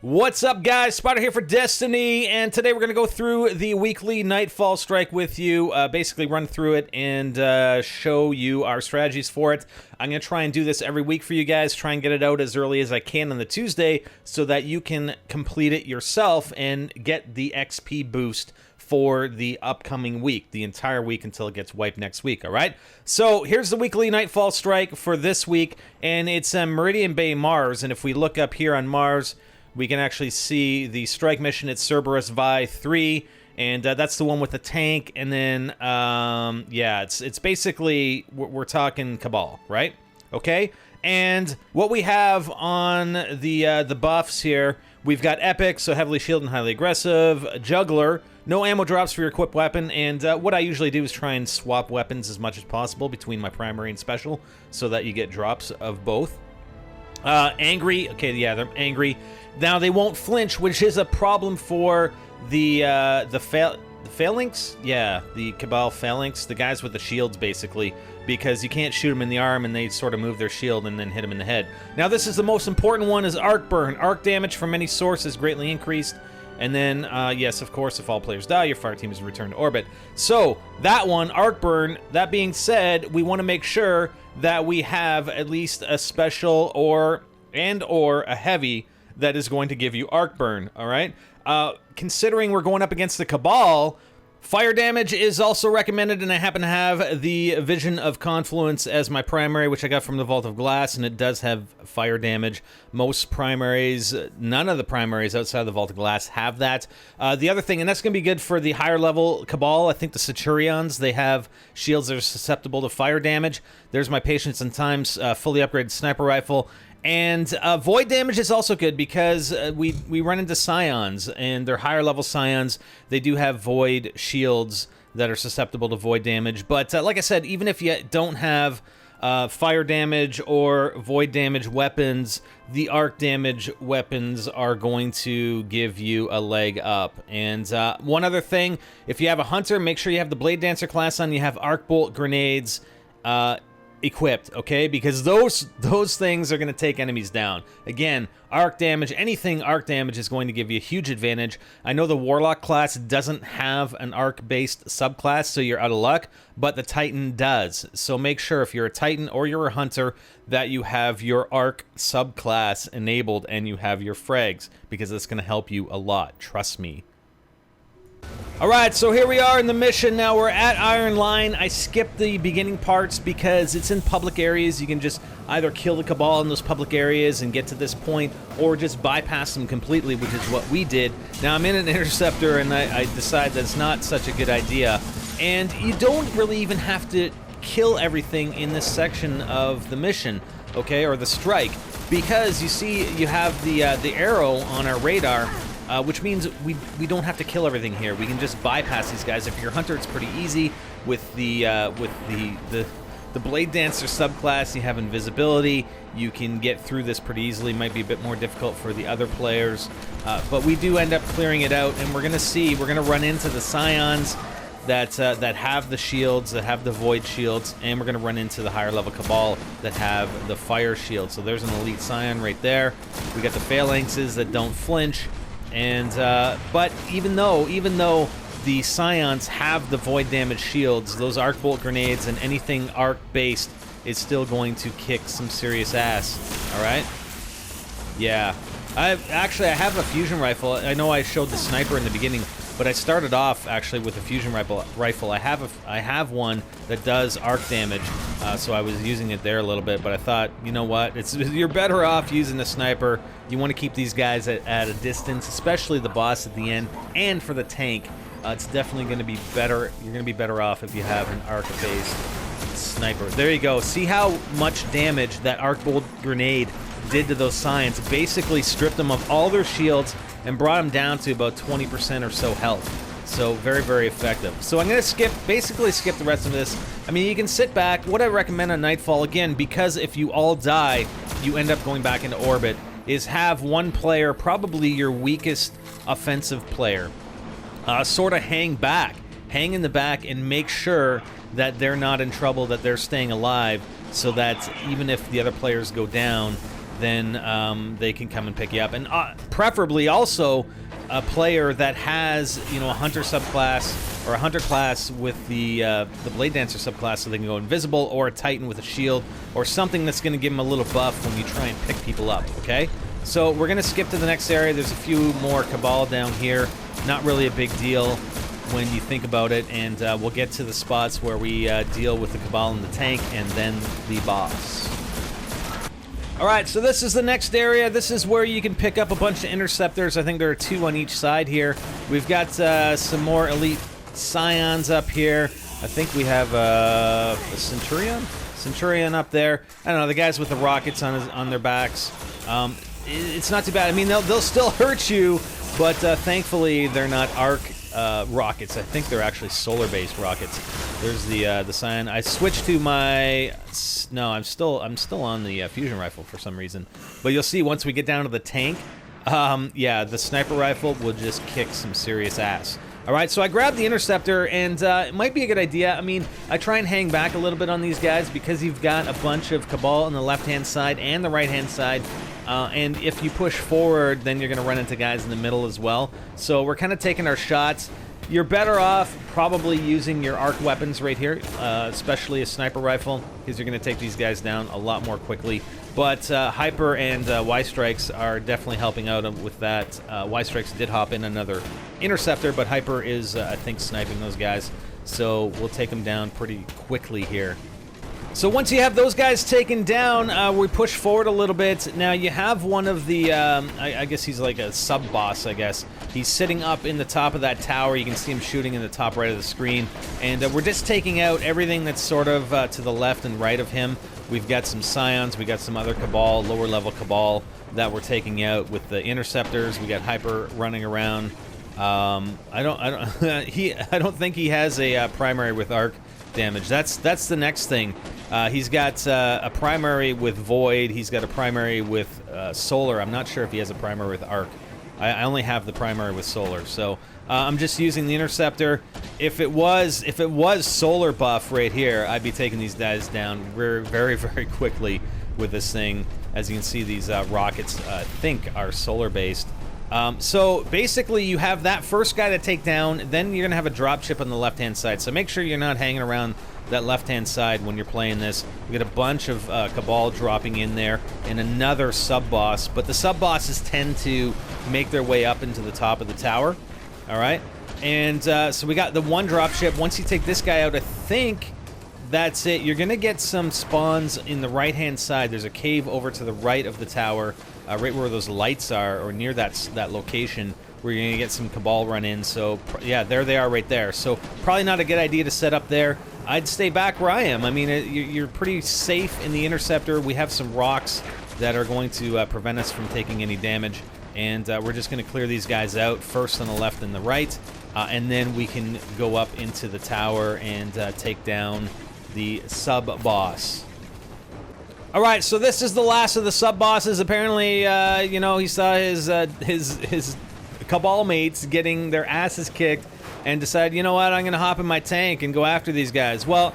What's up, guys? Spider here for Destiny, and today we're going to go through the weekly Nightfall strike with you, basically run through it and show you our strategies for it. I'm going to try and do this every week for you guys, try and get it out as early as I can on the Tuesday so that you can complete it yourself and get the XP boost for the upcoming week, the entire week until it gets wiped next week, all right? So here's the weekly Nightfall strike for this week, and it's Meridian Bay, Mars, and if we look up here on Mars, we can actually see the strike mission. It's CERBERUS VAE 3, and that's the one with the tank. And then, yeah, it's basically, we're talking Cabal, right? Okay? And what we have on the buffs here, we've got Epic, so heavily shielded and highly aggressive, Juggler, no ammo drops for your equipped weapon, and what I usually do is try and swap weapons as much as possible between my primary and special so that you get drops of both. Angry, okay, yeah, they're angry. Now they won't flinch, which is a problem for the phalanx? Yeah, the Cabal phalanx, the guys with the shields, basically, because you can't shoot them in the arm and they sort of move their shield and then hit them in the head. Now this is the most important one, is arc burn. Arc damage from any source is greatly increased. And then, yes, of course, if all players die, your fire team is returned to orbit. So, that one, arc burn, that being said, we want to make sure that we have at least a special or a heavy that is going to give you arc burn, all right? Considering we're going up against the Cabal, fire damage is also recommended, and I happen to have the Vision of Confluence as my primary, which I got from the Vault of Glass, and it does have fire damage. Most primaries, none of the primaries outside of the Vault of Glass have that. The other thing, and that's going to be good for the higher level Cabal, I think the Centurions, they have shields that are susceptible to fire damage. There's my Patience and Times fully upgraded sniper rifle. And void damage is also good because we run into Scions, and they're higher level Scions. They do have void shields that are susceptible to void damage. But like I said, even if you don't have fire damage or void damage weapons, the arc damage weapons are going to give you a leg up. And one other thing, if you have a Hunter, make sure you have the BLADEDANCER class on. You have arc bolt grenades equipped, okay, because those things are going to take enemies down. Again, arc damage, anything arc damage is going to give you a huge advantage. I know the Warlock class doesn't have an arc based subclass, so you're out of luck, but the Titan does. So make sure if you're a Titan or you're a Hunter that you have your arc subclass enabled and you have your frags, because it's going to help you a lot, trust me. Alright, so here we are in the mission. Now we're at Iron Line. I skipped the beginning parts because it's in public areas. You can just either kill the Cabal in those public areas and get to this point, or just bypass them completely, which is what we did. Now I'm in an interceptor and I decide that's not such a good idea. And you don't really even have to kill everything in this section of the mission, okay, or the strike, because you see you have the arrow on our radar, which means we don't have to kill everything here. We can just bypass these guys. If you're a Hunter, it's pretty easy. With the BLADEDANCER subclass, you have invisibility. You can get through this pretty easily. Might be a bit more difficult for the other players, but we do end up clearing it out. And we're gonna run into the Scions that have the shields, that have the void shields, and we're gonna run into the higher level Cabal that have the fire shield. So there's an elite Scion right there. We got the phalanxes that don't flinch. And but even though the Scions have the void damage shields, those arc bolt grenades and anything arc based is still going to kick some serious ass. All right? Yeah. I have a fusion rifle. I know I showed the sniper in the beginning, but I started off actually with a fusion rifle. I have one that does arc damage, so I was using it there a little bit. But I thought, you know what? You're better off using a sniper. You want to keep these guys at a distance, especially the boss at the end, and for the tank. It's definitely going to be better. You're going to be better off if you have an arc-based sniper. There you go. See how much damage that arc bolt grenade did to those Scions. Basically stripped them of all their shields and brought them down to about 20% or so health. So very, very effective. So I'm going to basically skip the rest of this. I mean, you can sit back. What I recommend on Nightfall, again, because if you all die, you end up going back into orbit, is have one player, probably your weakest offensive player, sort of hang in the back and make sure that they're not in trouble, that they're staying alive, so that even if the other players go down, then they can come and pick you up. And preferably also a player that has, you know, a hunter subclass or a hunter class with the blade dancer subclass, so they can go invisible, or a titan with a shield, or something that's going to give them a little buff when you try and pick people up. Okay, so we're going to skip to the next area. There's a few more Cabal down here. Not really a big deal when you think about it, and we'll get to the spots where we deal with the Cabal and the tank, and then the boss. Alright, so this is the next area. This is where you can pick up a bunch of interceptors. I think there are 2 on each side here. We've got some more elite scions up here. I think we have a Centurion up there. I don't know, the guys with the rockets on their backs. It's not too bad. I mean, they'll still hurt you, but thankfully they're not arc rockets. I think they're actually solar-based rockets. There's the Scion. I switched to my... No, I'm still on the fusion rifle for some reason. But you'll see once we get down to the tank, yeah, the sniper rifle will just kick some serious ass. Alright, so I grabbed the interceptor, and it might be a good idea. I mean, I try and hang back a little bit on these guys because you've got a bunch of Cabal on the left-hand side and the right-hand side. And if you push forward, then you're going to run into guys in the middle as well. So we're kind of taking our shots. You're better off probably using your arc weapons right here, especially a sniper rifle, because you're going to take these guys down a lot more quickly. But Hyper and Y-Strikes are definitely helping out with that. Y-Strikes did hop in another interceptor, but Hyper is, I think, sniping those guys. So we'll take them down pretty quickly here. So once you have those guys taken down, we push forward a little bit. Now you have one of the, I guess he's like a sub-boss, I guess. He's sitting up in the top of that tower. You can see him shooting in the top right of the screen. And we're just taking out everything that's sort of to the left and right of him. We've got some Scions, we got some other Cabal, lower level Cabal that we're taking out with the interceptors. We got Hyper running around. I don't think he has a primary with arc damage. That's the next thing. He's got a primary with Void. He's got a primary with Solar. I'm not sure if he has a primary with Arc. I only have the primary with Solar. So I'm just using the interceptor. If it was Solar buff right here, I'd be taking these guys down very quickly with this thing. As you can see, these rockets I think are solar based. So basically you have that first guy to take down, then you're gonna have a drop ship on the left hand side, so make sure you're not hanging around that left hand side when you're playing this. We get a bunch of Cabal dropping in there and another sub boss, but the sub bosses tend to make their way up into the top of the tower. Alright, and so we got the one drop ship. Once you take this guy out, I think that's it. You're gonna get some spawns in the right hand side. There's a cave over to the right of the tower, right where those lights are, or near that location, where you're gonna get some Cabal run in. So yeah, there they are right there. So probably not a good idea to set up there. I'd stay back where I am. I mean, you're pretty safe in the interceptor. We have some rocks that are going to prevent us from taking any damage, and we're just gonna clear these guys out first on the left and the right, and then we can go up into the tower and take down the sub boss. Alright, so this is the last of the sub-bosses. Apparently, you know, he saw his Cabal mates getting their asses kicked and decided, you know what, I'm going to hop in my tank and go after these guys. Well,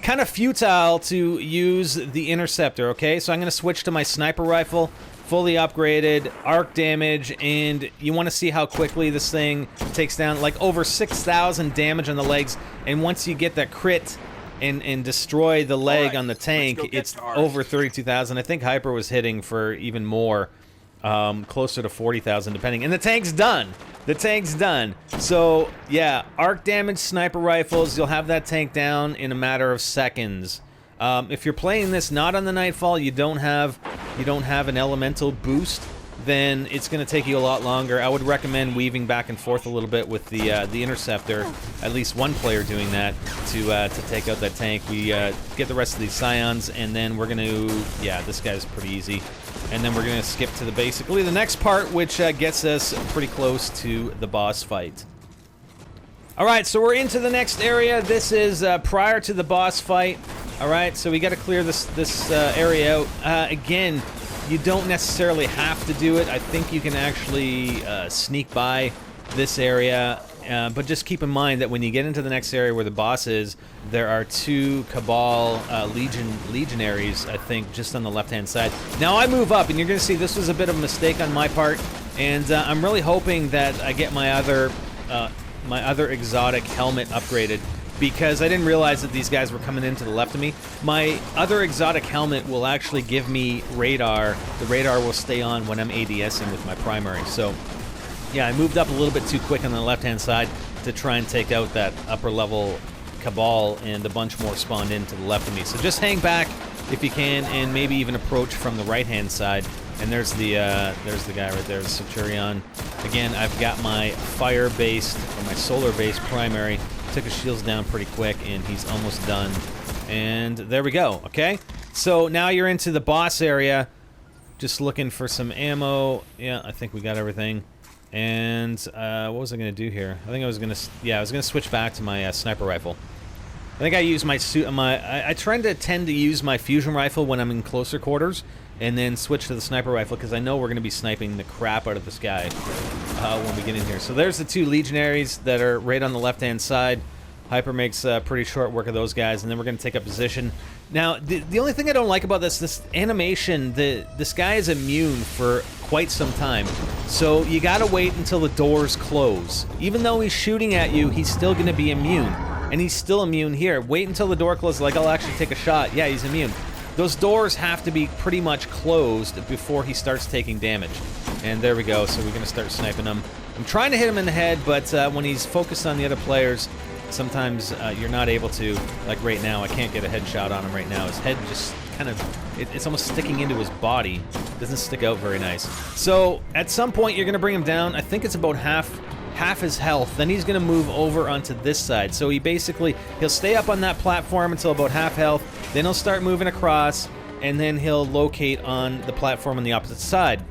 kind of futile to use the interceptor, okay? So I'm going to switch to my sniper rifle, fully upgraded, arc damage, and you want to see how quickly this thing takes down, like over 6,000 damage on the legs, and once you get that crit and destroy the leg on the tank, it's over 32,000. I think Hyper was hitting for even more, closer to 40,000 depending. And the tank's done. The tank's done. So yeah, arc damage sniper rifles, you'll have that tank down in a matter of seconds. If you're playing this not on the Nightfall, you don't have an elemental boost, then it's going to take you a lot longer. I would recommend weaving back and forth a little bit with the interceptor. At least one player doing that to take out that tank. We get the rest of these Scions, and then we're going to... Yeah, this guy's pretty easy. And then we're going to skip to basically the next part, which gets us pretty close to the boss fight. Alright, so we're into the next area. This is prior to the boss fight. Alright, so we got to clear this area out. Again, you don't necessarily have to do it. I think you can actually sneak by this area But just keep in mind that when you get into the next area where the boss is, there are 2 Cabal legionaries, I think, just on the left-hand side. Now I move up, and you're going to see this was a bit of a mistake on my part, and I'm really hoping that I get my other exotic helmet upgraded, because I didn't realize that these guys were coming in to the left of me. My other exotic helmet will actually give me radar. The radar will stay on when I'm ADSing with my primary. So, yeah, I moved up a little bit too quick on the left-hand side to try and take out that upper-level Cabal, and a bunch more spawned in to the left of me. So just hang back if you can, and maybe even approach from the right-hand side. And there's the guy right there, the Centurion. Again, I've got my fire-based, or my solar-based primary. Took his shields down pretty quick, and he's almost done. And there we go, okay? So now you're into the boss area. Just looking for some ammo. Yeah, I think we got everything. And what was I going to do here? I think I was going to switch back to my sniper rifle. I think I use my I tend to use my fusion rifle when I'm in closer quarters, and then switch to the sniper rifle, because I know we're going to be sniping the crap out of this guy when we get in here. So there's the 2 legionaries that are right on the left-hand side. Hyper makes pretty short work of those guys, and then we're going to take up position. Now, the only thing I don't like about this animation, this guy is immune for quite some time. So you got to wait until the doors close. Even though he's shooting at you, he's still going to be immune. And he's still immune here. Wait until the door closes, like I'll actually take a shot. Yeah, he's immune. Those doors have to be pretty much closed before he starts taking damage. And there we go, so we're going to start sniping him. I'm trying to hit him in the head, but when he's focused on the other players, sometimes you're not able to. Like right now, I can't get a headshot on him right now. His head just kind of, it's almost sticking into his body. Doesn't stick out very nice. So at some point, you're going to bring him down. I think it's about half his health. Then he's going to move over onto this side. So he'll stay up on that platform until about half health. Then he'll start moving across, and then he'll locate on the platform on the opposite side.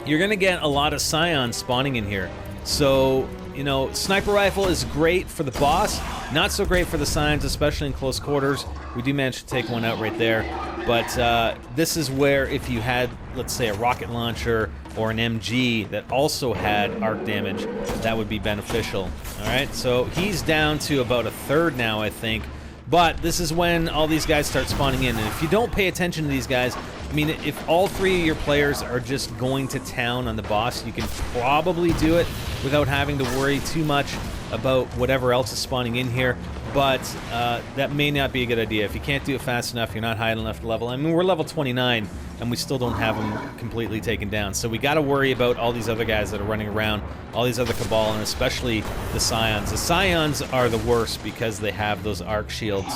You're going to get a lot of scions spawning in here. So, you know, sniper rifle is great for the boss, not so great for the scions, especially in close quarters. We do manage to take one out right there. But this is where if you had, let's say, a rocket launcher or an MG that also had arc damage, that would be beneficial. All right, so he's down to about a third now, I think. But this is when all these guys start spawning in. And if you don't pay attention to these guys, I mean, if all 3 of your players are just going to town on the boss, you can probably do it without having to worry too much about whatever else is spawning in here. But that may not be a good idea. If you can't do it fast enough, you're not high enough level. I mean, we're level 29, and we still don't have them completely taken down. So we got to worry about all these other guys that are running around, all these other Cabal, and especially the Scions. The Scions are the worst because they have those arc shields.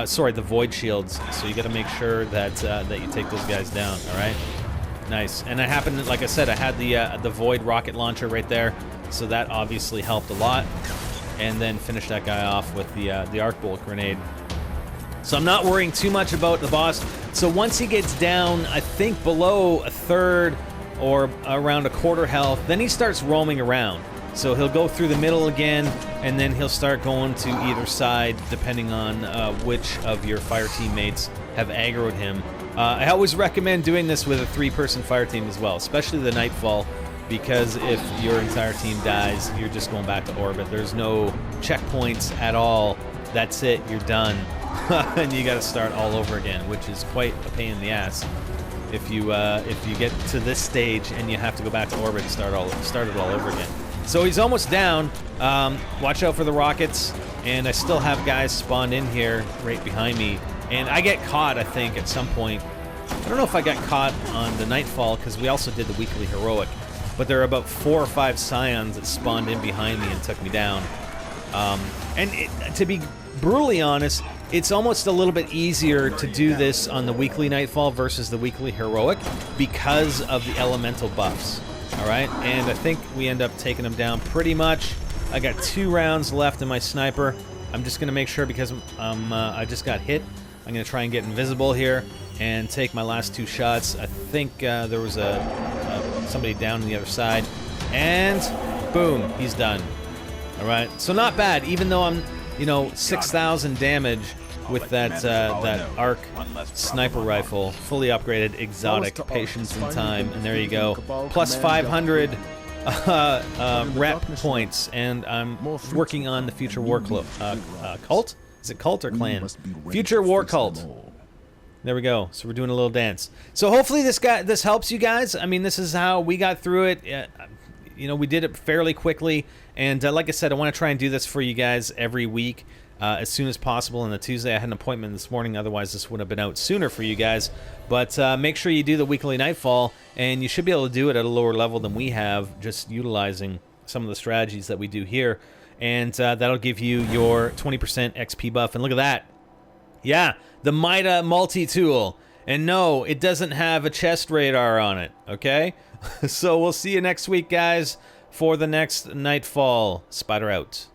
Sorry, the void shields. So you got to make sure that that you take those guys down. All right, nice. And I happened, like I said, I had the void rocket launcher right there, so that obviously helped a lot. And then finish that guy off with the arc bolt grenade. So I'm not worrying too much about the boss. So once he gets down, I think below a third or around a quarter health, then he starts roaming around. So he'll go through the middle again, and then he'll start going to either side, depending on which of your fire teammates have aggroed him. I always recommend doing this with a 3-person fire team as well, especially the Nightfall, because if your entire team dies, you're just going back to orbit. There's no checkpoints at all. That's it, you're done. And you gotta start all over again, which is quite a pain in the ass. If you get to this stage and you have to go back to orbit and start it all over again. So he's almost down. Watch out for the rockets. And I still have guys spawned in here right behind me. And I get caught, I think, at some point. I don't know if I got caught on the Nightfall, because we also did the weekly heroic. But there are about 4 or 5 Scions that spawned in behind me and took me down. To be brutally honest, it's almost a little bit easier to do this on the weekly Nightfall versus the weekly heroic because of the elemental buffs. All right, and I think we end up taking them down pretty much. I got 2 rounds left in my sniper. I'm just going to make sure, because I just got hit, I'm going to try and get invisible here and take my last 2 shots. I think there was somebody down on the other side, and boom, he's done. All right, so not bad, even though I'm, 6,000 damage with that arc sniper rifle, fully upgraded, exotic, patience and time, and there you go. Plus 500 rep points, and I'm working on the future war cult? Is it cult or clan? Future war cult. There we go. So we're doing a little dance. So hopefully this helps you guys. I mean, this is how we got through it. You know, we did it fairly quickly, and like I said, I want to try and do this for you guys every week as soon as possible. And the Tuesday, I had an appointment this morning, otherwise this would have been out sooner for you guys. But make sure you do the weekly Nightfall, and you should be able to do it at a lower level than we have, just utilizing some of the strategies that we do here. And that'll give you your 20% XP buff. And look at that. Yeah, the Mida multi-tool. And no, it doesn't have a chest radar on it, okay? So we'll see you next week, guys, for the next Nightfall. Spider out.